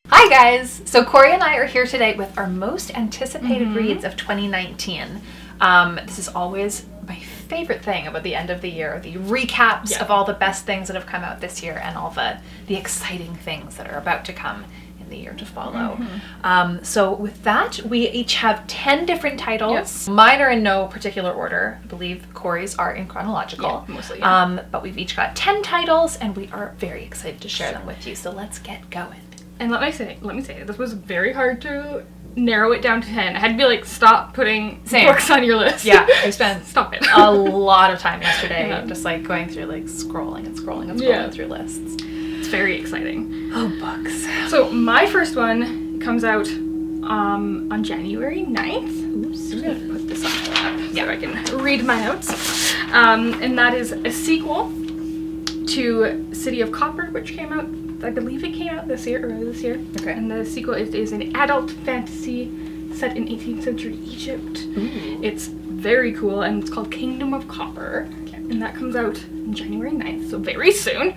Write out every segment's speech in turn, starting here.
Hi guys! So Corey and I are here today with our most anticipated reads of 2019. This is always my favorite thing about the end of the year, the recaps of all the best things that have come out this year and all the exciting things that are about to come in the year to follow. So with that, we each have 10 different titles. Yes. Mine are in no particular order. I believe Corey's are in chronological. Yeah, mostly, but we've each got 10 titles and we are very excited to share them with you. So let's get going. And let me say, this was very hard to narrow it down to 10. I had to be like, stop putting books on your list. Yeah, I spent stop it. a lot of time yesterday just like going through like scrolling through lists. It's very exciting. Oh, books. So my first one comes out on January 9th. Oops, I'm going to put this on my lap so I can read my notes. And that is a sequel to City of Copper, which came out, I believe it came out earlier this year. Okay. And the sequel is an adult fantasy set in 18th century Egypt. Ooh. It's very cool, and it's called Kingdom of Copper. Okay. And that comes out on January 9th, so very soon.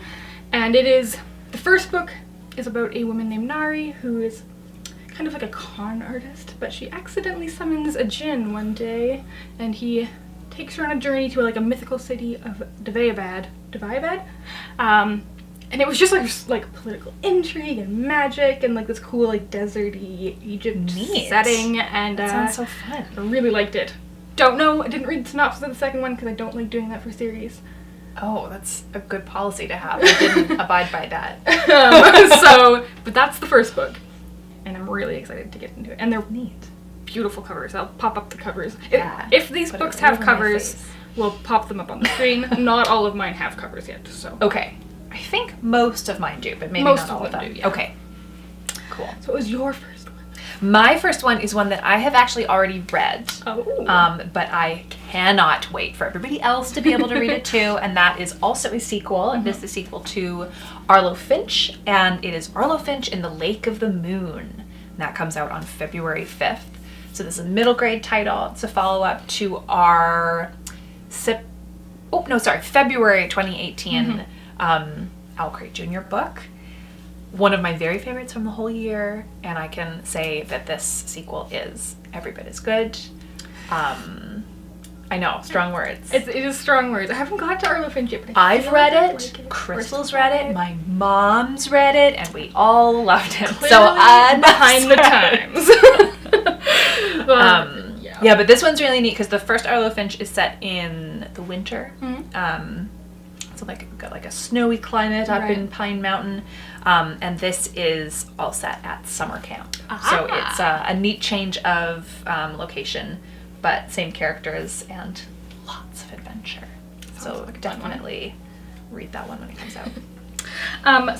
And the first book is about a woman named Nari who is kind of like a con artist, but she accidentally summons a djinn one day, and he takes her on a journey to like a mythical city of Davayabad. And it was just like political intrigue and magic and like this cool like deserty Egypt setting, and that sounds so fun. I really liked it. I didn't read the synopsis of the second one because I don't like doing that for series. Oh, that's a good policy to have. I didn't abide by that. But that's the first book, and I'm really excited to get into it. And they're neat, beautiful covers. I'll pop up the covers. Yeah, if these books have covers, we'll pop them up on the screen. Not all of mine have covers yet, so. Okay. I think most of mine do, but maybe not all of them. Do, yeah. Okay. Cool. So what was your first one? My first one is one that I have actually already read. Oh. But I cannot wait for everybody else to be able to read it too, and that is also a sequel. It is the sequel to Arlo Finch, and it is Arlo Finch in the Lake of the Moon. And that comes out on February 5th. So this is a middle grade title. It's a follow-up to our February 2018 Al Craig Jr. book. One of my very favorites from the whole year, and I can say that this sequel is every bit as good. I know, strong words. It is strong words. I haven't got to Arlo Finch yet, but I've read it, Crystal's read it, my mom's read it, and we all loved it. Clearly so behind the times. Yeah, but this one's really neat because the first Arlo Finch is set in the winter. So got like a snowy climate up in Pine Mountain, and this is all set at summer camp. So it's a neat change of location, but same characters and lots of adventure. So like definitely read that one when it comes out.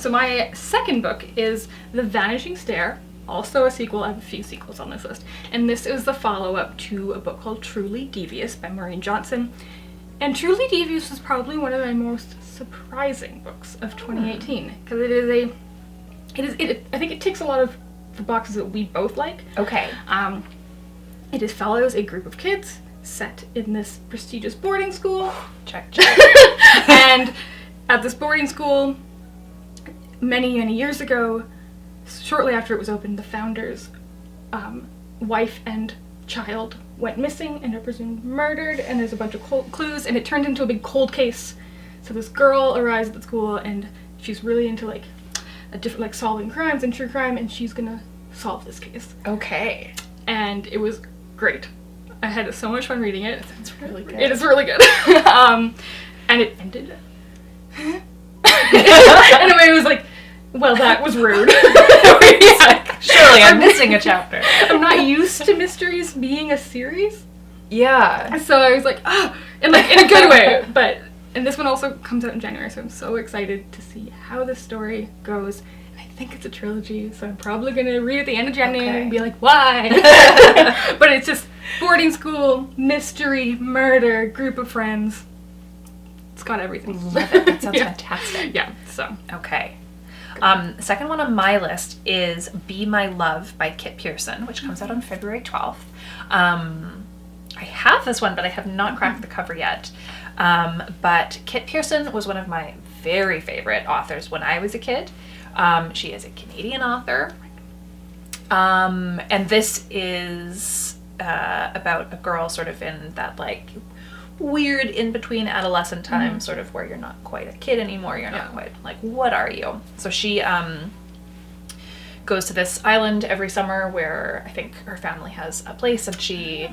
So my second book is The Vanishing Stair, also a sequel. I have a few sequels on this list, and this is the follow-up to a book called Truly Devious by Maureen Johnson. And Truly Devious was probably one of my most surprising books of 2018 because I think it ticks a lot of the boxes that we both like. Okay. It follows a group of kids set in this prestigious boarding school. Check. And at this boarding school, many years ago, shortly after it was opened, the founder's wife and child went missing and are presumed murdered, and there's a bunch of clues, and it turned into a big cold case. So this girl arrives at the school, and she's really into like a different like solving crimes and true crime, and she's gonna solve this case. Okay. And it was great. I had so much fun reading it. It's really good. It is really good. And it ended. Anyway, it was like, well, that was rude. Surely I'm missing a chapter. I'm not used to mysteries being a series. Yeah. So I was like, and like in a good way. And this one also comes out in January, so I'm so excited to see how this story goes. And I think it's a trilogy, so I'm probably going to read it at the end of January and be like, why? But it's just boarding school, mystery, murder, group of friends. It's got everything. Love it. That sounds fantastic. Yeah, so. Okay. Second one on my list is Be My Love by Kit Pearson, which comes out on February 12th. I have this one, but I have not cracked the cover yet. But Kit Pearson was one of my very favorite authors when I was a kid. She is a Canadian author, And this is about a girl sort of in that like weird in between adolescent time, sort of where you're not quite a kid anymore, you're not quite like, what are you? So she goes to this island every summer where I think her family has a place, and she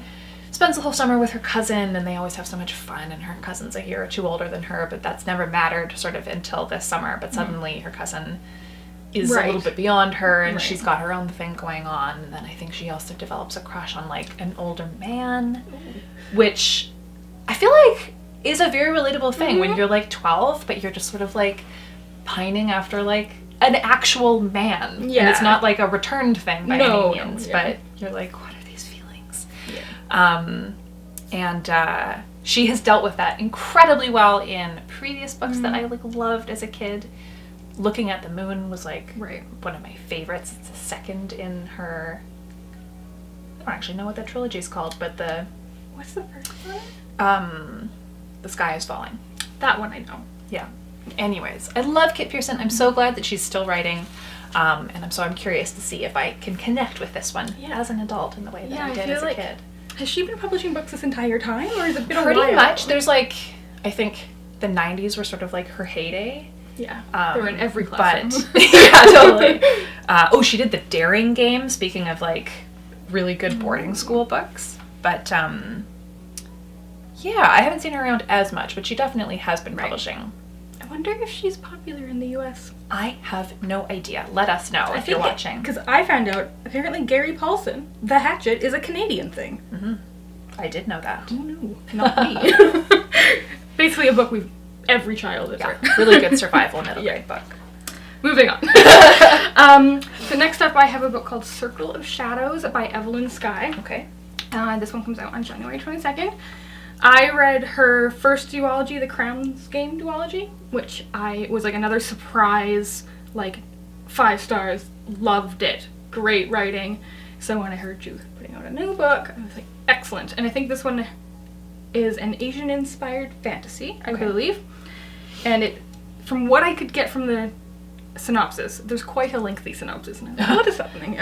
spends the whole summer with her cousin, and they always have so much fun, and her cousin's a year or two older than her, but that's never mattered sort of until this summer. But suddenly her cousin is a little bit beyond her, and she's got her own thing going on. And then I think she also develops a crush on like an older man, which I feel like is a very relatable thing when you're like 12, but you're just sort of like pining after like an actual man. Yeah. And it's not like a returned thing by any means, but you're like, what are these feelings? Yeah. And she has dealt with that incredibly well in previous books that I like loved as a kid. Looking at the Moon was like one of my favorites. It's the second in her, I don't actually know what that trilogy is called, but what's the first one? The Sky is Falling. That one I know. Yeah. Anyways, I love Kit Pearson. I'm so glad that she's still writing. And I'm curious to see if I can connect with this one as an adult in the way that I did as a kid. Has she been publishing books this entire time, or has it been pretty much? There's like, I think the 90s were sort of like her heyday. Yeah, they were in every classroom. But, yeah, totally. She did the Daring Game, speaking of like really good boarding school books. But yeah, I haven't seen her around as much, but she definitely has been publishing. I wonder if she's popular in the US. I have no idea. Let us know if you're watching. Because I found out, apparently Gary Paulson, The Hatchet, is a Canadian thing. Mm-hmm. I did know that. Oh no, not me. Basically a book every child has read. Really good survival middle grade book. Moving on. So next up I have a book called Circle of Shadows by Evelyn Skye. Okay. This one comes out on January 22nd. I read her first duology, the Crown's Game duology, which was like another surprise, like 5 stars, loved it, great writing. So when I heard she was putting out a new book, I was like, excellent. And I think this one is an Asian-inspired fantasy, I believe. And from what I could get from the synopsis, there's quite a lengthy synopsis, and I'm like, what is happening?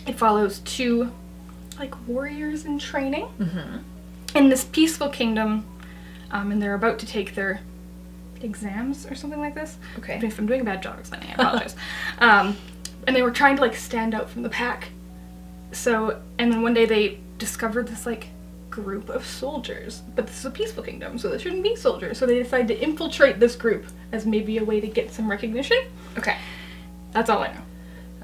It follows 2 like warriors in training in this peaceful kingdom, and they're about to take their exams or something like this. Okay. If I'm doing a bad job explaining, I apologize. And they were trying to like stand out from the pack. So, and then one day they discovered this like group of soldiers, but this is a peaceful kingdom, so there shouldn't be soldiers. So they decided to infiltrate this group as maybe a way to get some recognition. Okay. That's all I know.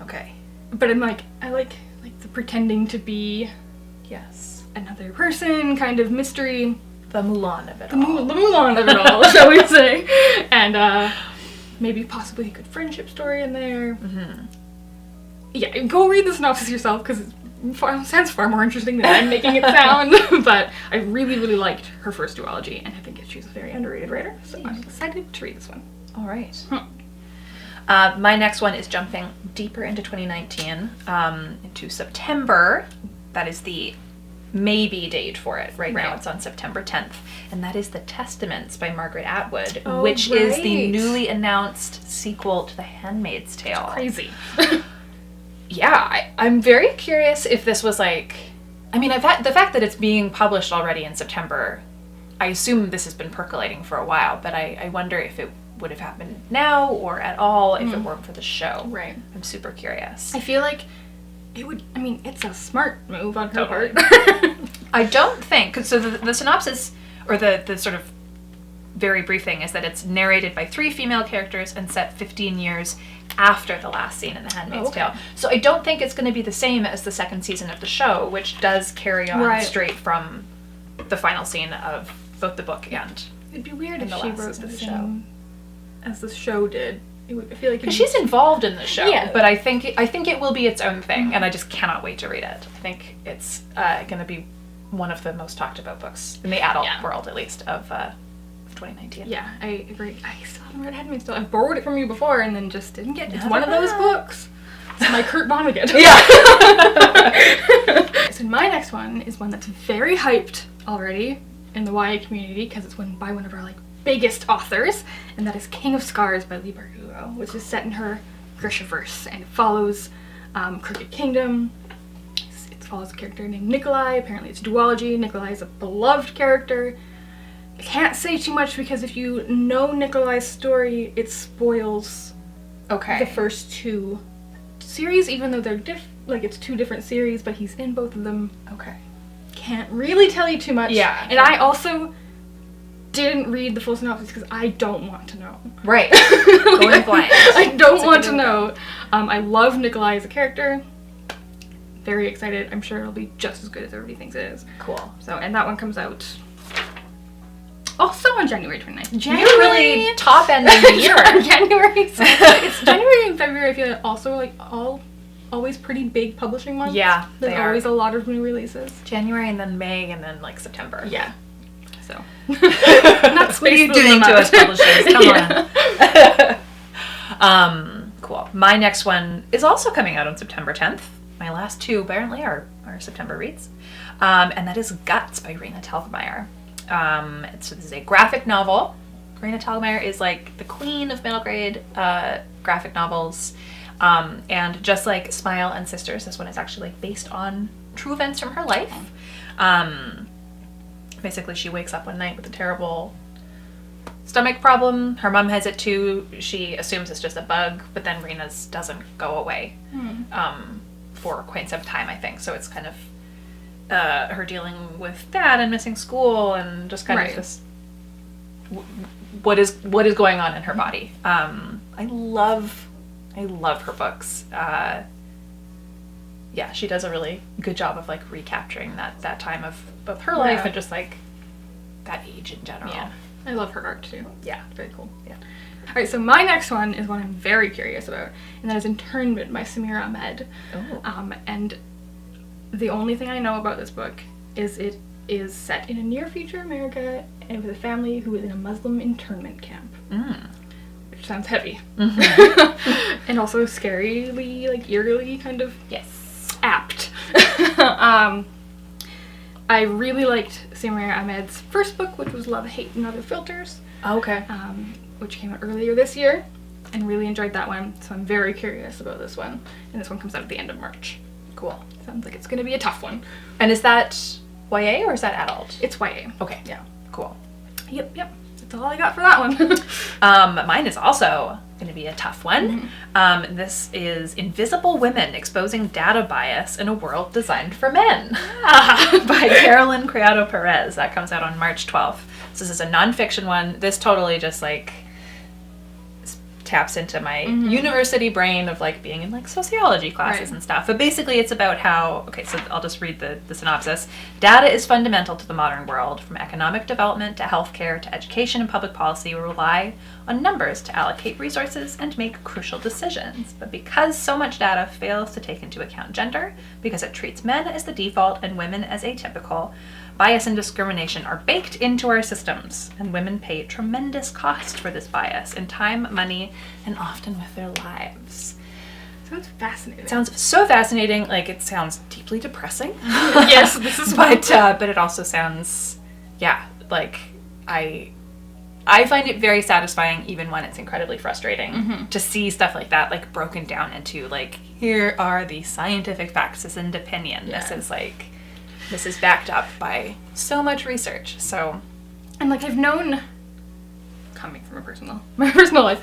Okay. But I'm like, I like the pretending to be another person kind of mystery. The Mulan of it all. The Mulan of it all, shall we say. And maybe possibly a good friendship story in there. Yeah, go read the synopsis yourself, because it sounds far more interesting than I'm making it sound. But I really, really liked her first duology, and I think she's a very underrated writer. So I'm excited to read this one. All right. My next one is jumping deeper into 2019, into September. That is the maybe date for it. Right now it's on September 10th. And that is The Testaments by Margaret Atwood, which is the newly announced sequel to The Handmaid's Tale. That's crazy. Yeah, I'm very curious if this was like, I mean, the fact that it's being published already in September, I assume this has been percolating for a while, but I wonder if it would have happened now or at all if it weren't for the show. Right. I'm super curious. I feel like it would, I mean, it's a smart move on her part. I don't think, cause so the synopsis, or the sort of very brief thing, is that it's narrated by 3 female characters and set 15 years after the last scene in The Handmaid's Tale. So I don't think it's going to be the same as the second season of the show, which does carry on straight from the final scene of both the book and it'd be weird if she wrote the same as the show did. I feel like she's involved in the show, but I think it will be its own thing, and I just cannot wait to read it. I think it's going to be one of the most talked about books in the adult world, at least, of 2019. Yeah, I agree. I still haven't read Handmaid's Tale. I borrowed it from you before and then just didn't get it. It's one of those books. It's my Kurt Vonnegut. So my next one is one that's very hyped already in the YA community, because it's by one of our like biggest authors, and that is King of Scars by Leigh Bardugo, which is set in her Grishaverse, and it follows Crooked Kingdom. It follows a character named Nikolai. Apparently it's duology. Nikolai is a beloved character. I can't say too much because if you know Nikolai's story, it spoils the first 2 series, even though they're it's 2 different series, but he's in both of them. Okay. Can't really tell you too much. Yeah. And I also didn't read the full synopsis because I don't want to know. Right. Going blind. I don't want to know. I love Nikolai as a character. Very excited. I'm sure it'll be just as good as everybody thinks it is. Cool. So, and that one comes out also on January 29th. You're really top ending the year. January. So it's January and February. I feel like also like always pretty big publishing months. Yeah, there's always a lot of new releases. January and then May and then like September. Yeah. So. What are you doing to us publishers? Come on. Cool. My next one is also coming out on September 10th. My last 2 apparently are September reads. And that is Guts by Raina Telgemeier. This is a graphic novel. Raina Telgemeier is like the queen of middle grade graphic novels. And just like Smile and Sisters, this one is actually like based on true events from her life. Basically, she wakes up one night with a terrible stomach problem. Her mom has it too. She assumes it's just a bug, but then Raina's doesn't go away for quite some time, I think. So it's kind of her dealing with that and missing school and just kind of this what is going on in her body. I love her books. Yeah, she does a really good job of like recapturing that time of both her life and just like that age in general. Yeah. I love her art too. Yeah. Very cool. Yeah. Alright, so my next one is one I'm very curious about, and that is Internment by Samira Ahmed. Oh. And the only thing I know about this book is it is set in a near future America and with a family who is in a Muslim internment camp. Which sounds heavy. And also scarily, like eerily kind of apt. I really liked Samira Ahmed's first book, which was Love, Hate, and Other Filters. Okay. Which came out earlier this year, and really enjoyed that one, so I'm very curious about this one. And this one comes out at the end of March. Cool. Sounds like it's going to be a tough one. And is that YA or is that adult? It's YA. Okay. Yeah. Cool. Yep. That's all I got for that one. Mine is also going to be a tough one. This is Invisible Women, Exposing Data Bias in a World Designed for Men by Carolyn Criado Perez. That comes out on March 12th. So this is a nonfiction one. This totally just like taps into my university brain of like being in like sociology classes and stuff. But basically it's about how, okay, so I'll just read the synopsis. Data is fundamental to the modern world. From economic development to healthcare to education and public policy, we rely on numbers to allocate resources and make crucial decisions. But because so much data fails to take into account gender, because it treats men as the default and women as atypical, bias and discrimination are baked into our systems, and women pay tremendous cost for this bias in time, money, and often with their lives. Sounds fascinating. It sounds so fascinating. Like, it sounds deeply depressing. Yes, this is but it also sounds, like I find it very satisfying, even when it's incredibly frustrating, to see stuff like that, like broken down into like, here are the scientific facts. This isn't opinion. Yeah. This is backed up by so much research. So, and like I've known, coming from my personal life,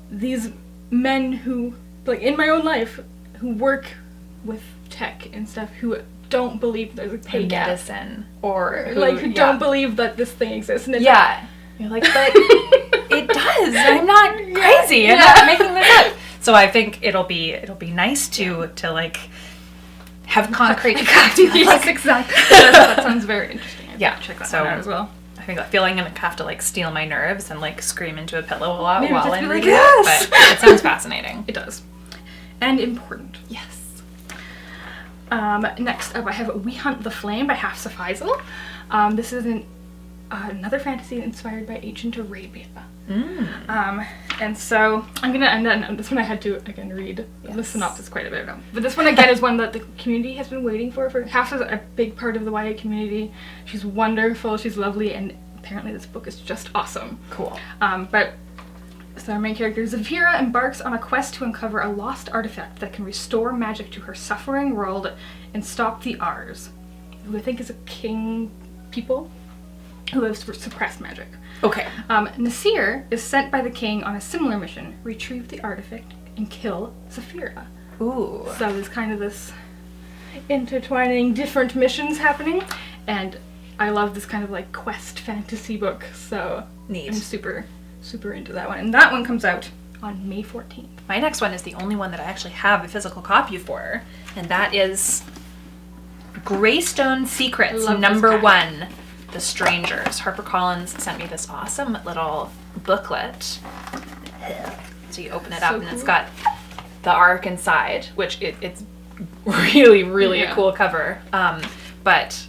these men who, like in my own life, who work with tech and stuff, who don't believe there's a pay gap, medicine, or who don't believe that this thing exists. And it's you're like, but it does. I'm not crazy. I'm not making this up. So I think it'll be nice to like have concrete facts. Yes, exactly. That sounds very interesting. Check that one out as well. I think that feeling I'm gonna have to like steel my nerves and like scream into a pillow a lot Maybe while just I'm be like, reading it. But it sounds fascinating. It does. And important. Yes. Next up I have We Hunt the Flame by Hafsah Faizal. This is another fantasy inspired by ancient Arabia. And so this one I had to again read the synopsis quite a bit ago. But this one again is one that the community has been waiting for. Hafsah's a big part of the YA community. She's wonderful, she's lovely, and apparently this book is just awesome. Cool. But So our main character, Zafira, embarks on a quest to uncover a lost artifact that can restore magic to her suffering world and stop the Rs, who I think is a king people who have suppressed magic. Okay. Nasir is sent by the king on a similar mission, retrieve the artifact and kill Zafira. Ooh. So there's kind of this intertwining different missions happening, and I love this kind of like quest fantasy book, so Neat. I'm super into that one. And that one comes out on May 14th. My next one is the only one that I actually have a physical copy for, and that is Greystone Secrets number 1, The Strangers. HarperCollins sent me this awesome little booklet. So you open it up, and it's got the arc inside, which it's really a cool cover. But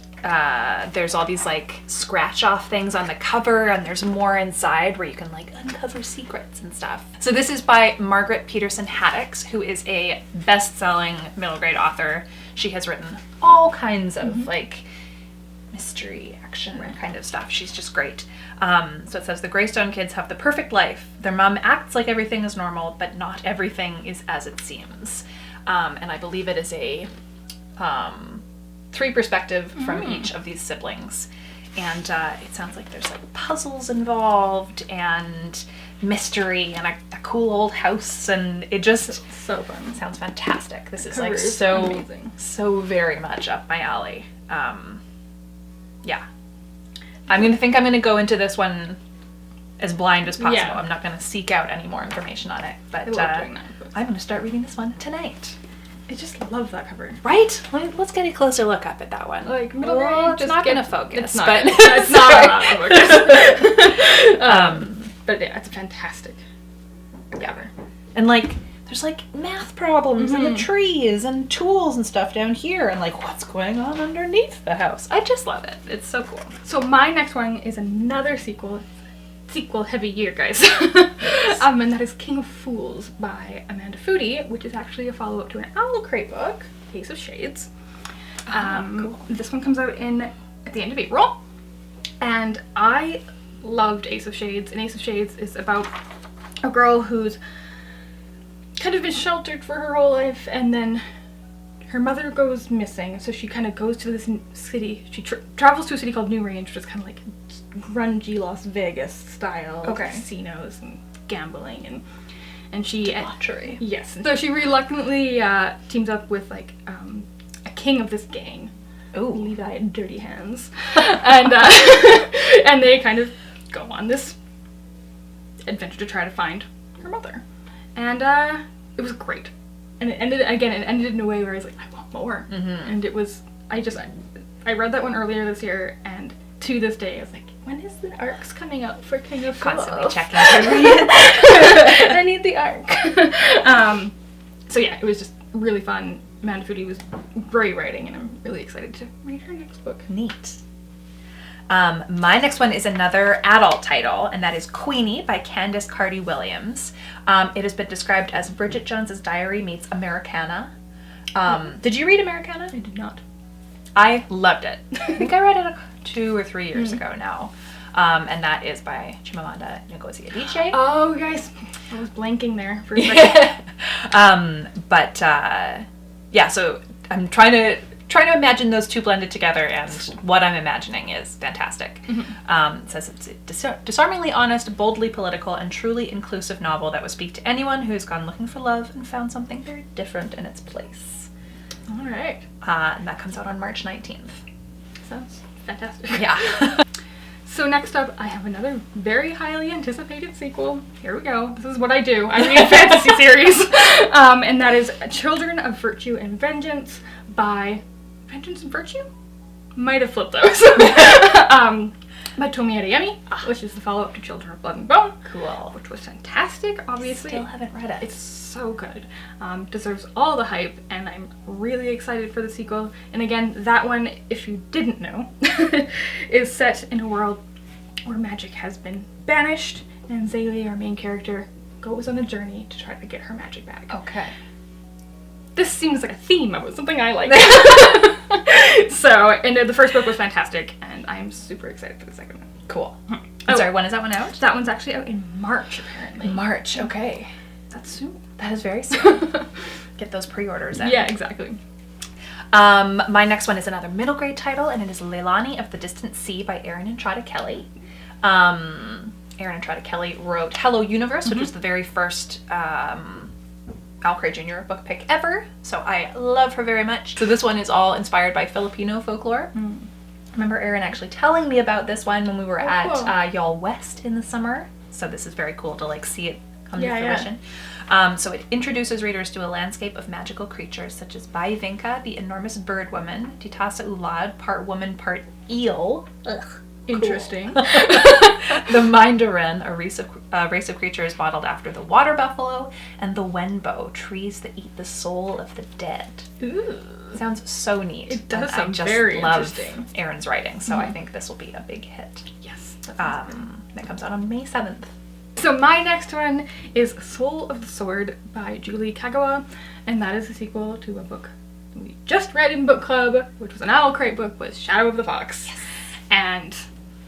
there's all these like scratch off things on the cover, and there's more inside where you can like uncover secrets and stuff. So this is by Margaret Peterson Haddix, who is a best-selling middle grade author. She has written all kinds of like mystery action kind of stuff. She's just great. So it says the Greystone kids have the perfect life. Their mom acts like everything is normal, but not everything is as it seems. And I believe it is a 3 perspective from each of these siblings. And it sounds like there's like puzzles involved and mystery and a cool old house, and it just so fun. Sounds fantastic. This is Cover like is so amazing. So very much up my alley. Yeah. I'm gonna go into this one as blind as possible. Yeah. I'm not gonna seek out any more information on it. But I love doing that. I'm gonna start reading this one tonight. I just love that cover. Right? Let's get a closer look up at that one. Like middle grade, it's not gonna focus. It's not. But It's not allowed to focus. But yeah, it's a fantastic cover. And like, there's like math problems in the trees and tools and stuff down here, and like what's going on underneath the house. I just love it. It's so cool. So my next one is another sequel heavy year, guys. And that is King of Fools by Amanda Foody, which is actually a follow-up to an Owl Crate book, Ace of Shades. Cool. This one comes out at the end of April, and I loved Ace of Shades. And Ace of Shades is about a girl who's kind of been sheltered for her whole life, and then her mother goes missing, so she kind of goes to this city. She travels to a city called New Range, which is kind of like grungy Las Vegas style casinos and gambling, and she debauchery. Yes, so she reluctantly teams up with like a king of this gang. Levi and Dirty Hands, and and they kind of go on this adventure to try to find her mother, and it was great. And it ended in a way where I was like, I want more. And it was, I read that one earlier this year, and to this day I was like, when is the arcs coming out for King of Fools? Constantly checking to read. I need the arc. So yeah, it was just really fun. Amanda Foody was great writing, and I'm really excited to read her next book. Neat. My next one is another adult title, and that is Queenie by Candice Carty-Williams. It has been described as Bridget Jones's Diary meets Americana. Did you read Americana? I did not. I loved it. I think I read it 2 or 3 years ago now. And that is by Chimamanda Ngozi Adichie. Oh, guys, I was blanking there for a second. Yeah, so I'm trying to imagine those two blended together, and what I'm imagining is fantastic. It says it's a disarmingly honest, boldly political, and truly inclusive novel that will speak to anyone who has gone looking for love and found something very different in its place. All right. And that comes out on March 19th. Sounds fantastic. Yeah. So next up, I have another very highly anticipated sequel. Here we go. This is what I do. I read fantasy series. And that is Children of Virtue and Vengeance by Vengeance and Virtue? Might have flipped those. By Tomi Adeyemi, which is the follow-up to Children of Blood and Bone. Cool. Which was fantastic, obviously. Still haven't read it. It's so good. Deserves all the hype, and I'm really excited for the sequel. And again, that one, if you didn't know, is set in a world where magic has been banished, and Zaylee, our main character, goes on a journey to try to get her magic back. Okay. This seems like a theme of something I like. So, and the first book was fantastic, and I'm super excited for the second one. Cool. I'm sorry, when is that one out? That one's actually out in March, apparently. March, okay. That's soon. That is very soon. Get those pre-orders in. Yeah, exactly. My next one is another middle grade title, and it is Lalani of the Distant Sea by Erin and Trada Kelly. Erin and Trada Kelly wrote Hello Universe, which was the very first Al Cray Jr. book pick ever, so I love her very much. So this one is all inspired by Filipino folklore. I remember Erin actually telling me about this one when we were at Y'all West in the summer, so this is very cool to like see it come to fruition. So it introduces readers to a landscape of magical creatures such as Bai Vinca, the enormous bird woman, Titasa Ulad, part woman, part eel. Ugh. Interesting. The Mindarin, a race of creatures modeled after the water buffalo, and the Wenbo, trees that eat the soul of the dead. Ooh. Sounds so neat. It does sound very love interesting. Erin's writing, so I think this will be a big hit. Yes. That comes out on May 7th. So my next one is Soul of the Sword by Julie Kagawa, and that is a sequel to a book we just read in book club, which was an Al Cray book, was Shadow of the Fox. Yes. And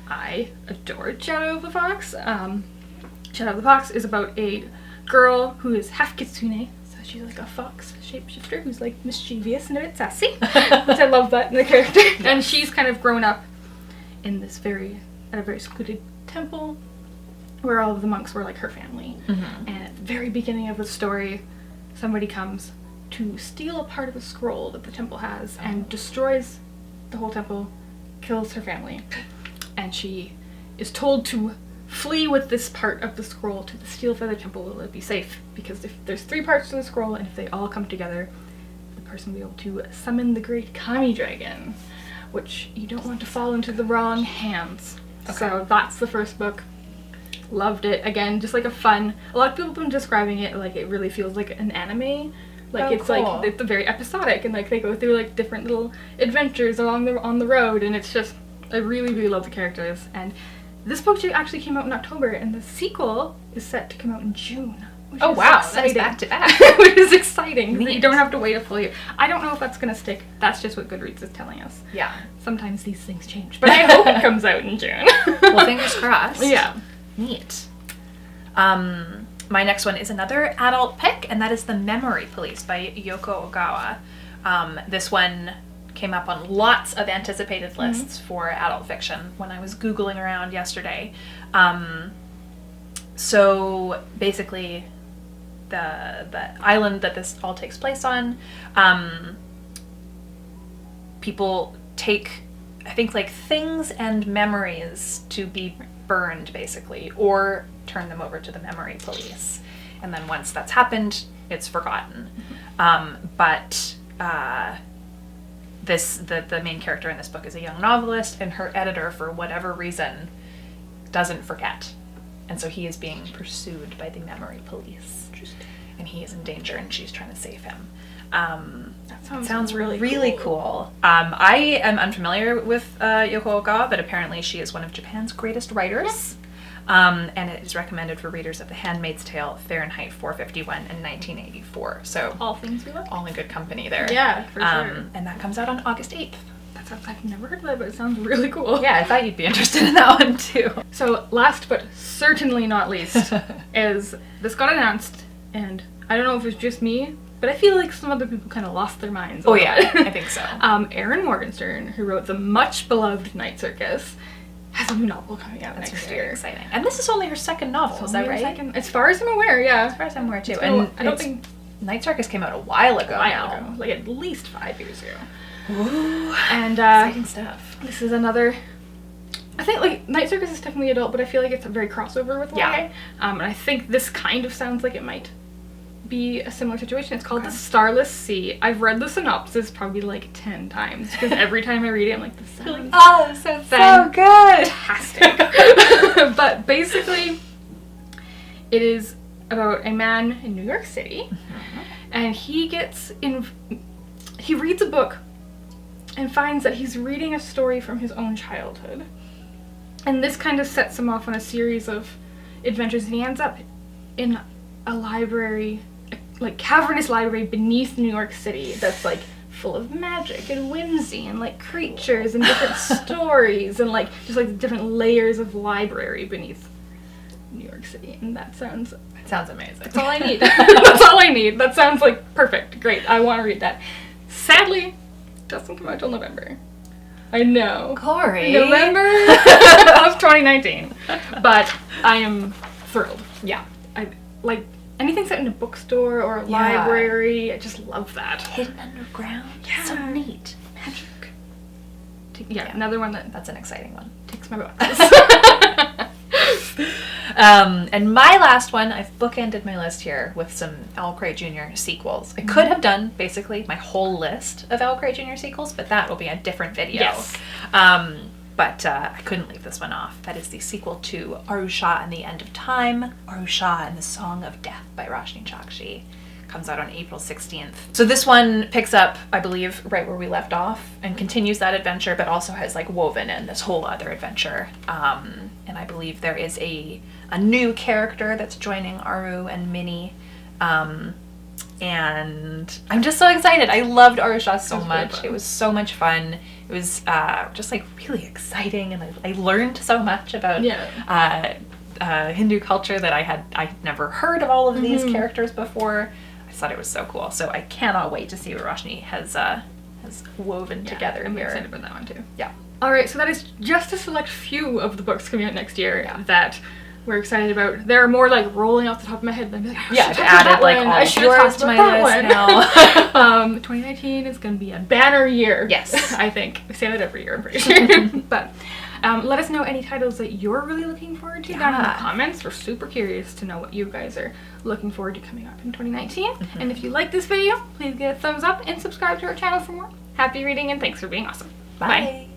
I adored Shadow of the Fox. Shadow of the Fox is about a girl who is half kitsune, so she's like a fox shapeshifter who's like mischievous and a bit sassy, which I love that in the character. Yes. And she's kind of grown up in this at a very secluded temple where all of the monks were like her family. And at the very beginning of the story, somebody comes to steal a part of a scroll that the temple has and destroys the whole temple, kills her family. And she is told to flee with this part of the scroll to the Steel Feather Temple where it'll be safe. Because if there's 3 parts to the scroll, and if they all come together, the person will be able to summon the great Kami dragon, which you don't want to fall into the wrong hands. Okay. So that's the first book. Loved it. Again, just like a fun, a lot of people have been describing it like it really feels like an anime. Like it's cool. Like it's very episodic, and like they go through like different little adventures on the road, and it's just, I really, really love the characters. And this book actually came out in October, and the sequel is set to come out in June. Oh wow, that's back to back. Which is exciting. You don't have to wait a full year. I don't know if that's going to stick. That's just what Goodreads is telling us. Yeah. Sometimes these things change, but I hope it comes out in June. Well, fingers crossed. Yeah. Neat. My next one is another adult pick, and that is The Memory Police by Yoko Ogawa. This one came up on lots of anticipated lists for adult fiction when I was Googling around yesterday. So basically, the island that this all takes place on, people take, I think, like things and memories to be burned, basically, or turn them over to the memory police. And then once that's happened, it's forgotten. But the main character in this book is a young novelist, and her editor, for whatever reason, doesn't forget. And so he is being pursued by the memory police. Interesting. And he is in danger, and she's trying to save him. That sounds really cool. I am unfamiliar with Yoko Ogawa, but apparently she is one of Japan's greatest writers. Yes. And it is recommended for readers of The Handmaid's Tale, Fahrenheit 451, and 1984. So all things we love. All in good company there. Yeah, for sure. And that comes out on August 8th. I've never heard of that, but it sounds really cool. Yeah, I thought you'd be interested in that one too. So last but certainly not least is this got announced, and I don't know if it's just me, but I feel like some other people kind of lost their minds. Oh yeah, I think so. Erin Morgenstern, who wrote the much beloved Night Circus, has a new novel coming out next year. Very exciting. And this is only her second novel, is that right? As far as I'm aware, yeah. As far as I'm aware too. And I don't think Night Circus came out a while ago. Like at least 5 years ago. Ooh, and exciting stuff. This is another, I think like Night Circus is technically adult, but I feel like it's a very crossover with YA. And I think this kind of sounds like it might be a similar situation. It's called The Starless Sea. I've read the synopsis probably like 10 times because every time I read it I'm like, this sounds so good. Fantastic. But basically it is about a man in New York City, and he reads a book and finds that he's reading a story from his own childhood. And this kind of sets him off on a series of adventures, and he ends up in a library, like cavernous library beneath New York City that's like full of magic and whimsy and like creatures and different stories and like just like different layers of library beneath New York City. And that sounds amazing. That's all I need. That's all I need. That sounds like perfect. Great. I want to read that. Sadly, it doesn't come out till November. I know. Corey. November of 2019. But I am thrilled. Yeah. I like anything set in a bookstore or a library. I just love that. Hidden underground. Yeah. So neat. Magic. Another one That's an exciting one. takes my breath. And my last one, I've bookended my list here with some Al Cray Jr. sequels. I could have done basically my whole list of Al Cray Jr. sequels, but that will be a different video. Yes. But I couldn't leave this one off. That is the sequel to Arusha and the End of Time, Arusha and the Song of Death by Roshni Chokshi. Comes out on April 16th. So this one picks up, I believe, right where we left off and continues that adventure, but also has like woven in this whole other adventure. And I believe there is a new character that's joining Aru and Minnie. And I'm just so excited. I loved Arusha so much. Really, it was so much fun. It was just like really exciting, and I learned so much about Hindu culture that I'd never heard of all of these characters before. I thought it was so cool. So I cannot wait to see what Roshni has woven together I'm here. excited about that one too. Yeah. Alright, so that is just a select few of the books coming out next year that we're excited about. There are more like rolling off the top of my head. I've added like all of yours to my list now. 2019 is going to be a banner year. Yes. I think. We say that every year, I'm pretty sure. But let us know any titles that you're really looking forward to down in the comments. We're super curious to know what you guys are looking forward to coming up in 2019. And if you like this video, please give it a thumbs up and subscribe to our channel for more. Happy reading and thanks for being awesome. Bye.